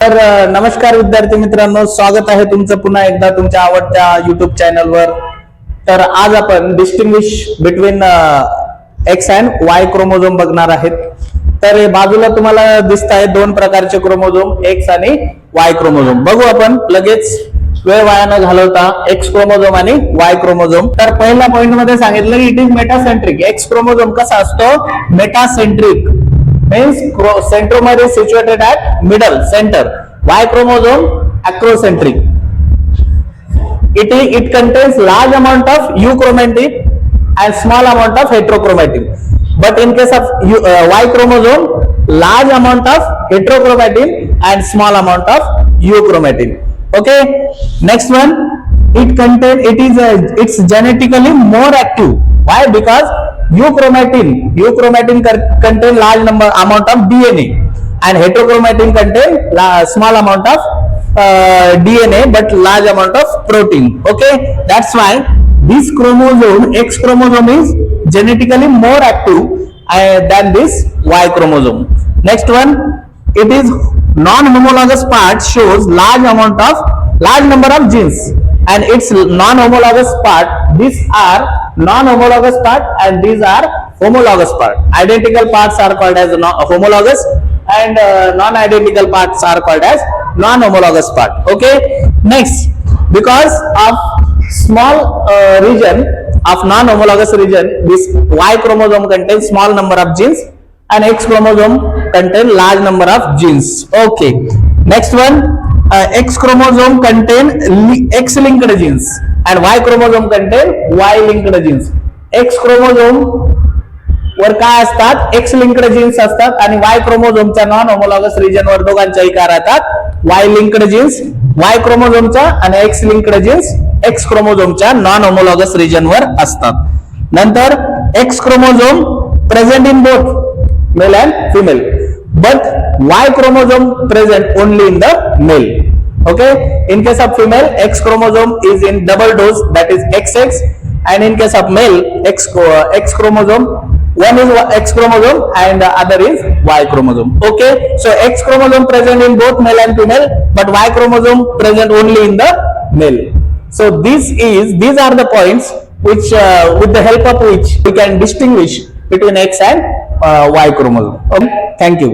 तर नमस्कार विद्यार्थी मित्रांनो, स्वागत आहे तुमचं पुन्हा एकदा तुमच्या आवडत्या युट्यूब चॅनलवर. तर आज आपण distinguish between x and Y chromosome बघणार आहेत. तर बाजूला तुम्हाला दिसत आहे दोन प्रकारचे क्रोमोझोम, एक्स आणि वाय क्रोमोझोम. बघू आपण लगेच वेळ वाया न घालवता एक्स क्रोमोझोम आणि वाय क्रोमोझोम. तर पहिल्या पॉइंट मध्ये सांगितलं की it is metacentric. X chromosome कसा असतो? Metacentric means centromere is situated at middle center. Y chromosome acrocentric. It contains large amount of euchromatin and small amount of heterochromatin. But in case of Y chromosome, large amount of heterochromatin and small amount of euchromatin. Okay. Next one, it's genetically more active. Why? Because euchromatin contain large amount of DNA and heterochromatin contain small amount of DNA but large amount of protein. Okay, that's why this chromosome, X chromosome, is genetically more active than this Y chromosome. Next one, it is non-homologous part shows large number of genes, and its non-homologous part, these are non-homologous part and these are homologous part. Identical parts are called as homologous and non-identical parts are called as non-homologous part. Okay, next, because of small region of non-homologous region, this Y chromosome contains small number of genes and X chromosome contain large number of genes. Okay, next one, X chromosome contain X linked genes and Y chromosome contain Y linked genes. X chromosome वर काय असतात? X linked genes असतात आणि Y chromosome non homologous region वर दोघांच्याही काय राहतात? Y linked genes. Y chromosome आणि X linked genes X chromosome non homologous region वर असतात. नंतर X chromosome present in both male and female, but Y chromosome present only in the male. Okay, in case of female, X chromosome is in double dose, that is XX, and in case of male, X chromosome, one is X chromosome and the other is Y chromosome. Okay, so X chromosome present in both male and female, but Y chromosome present only in the male. So these are the points which with the help of which we can distinguish between X and Y chromosome. Okay, thank you.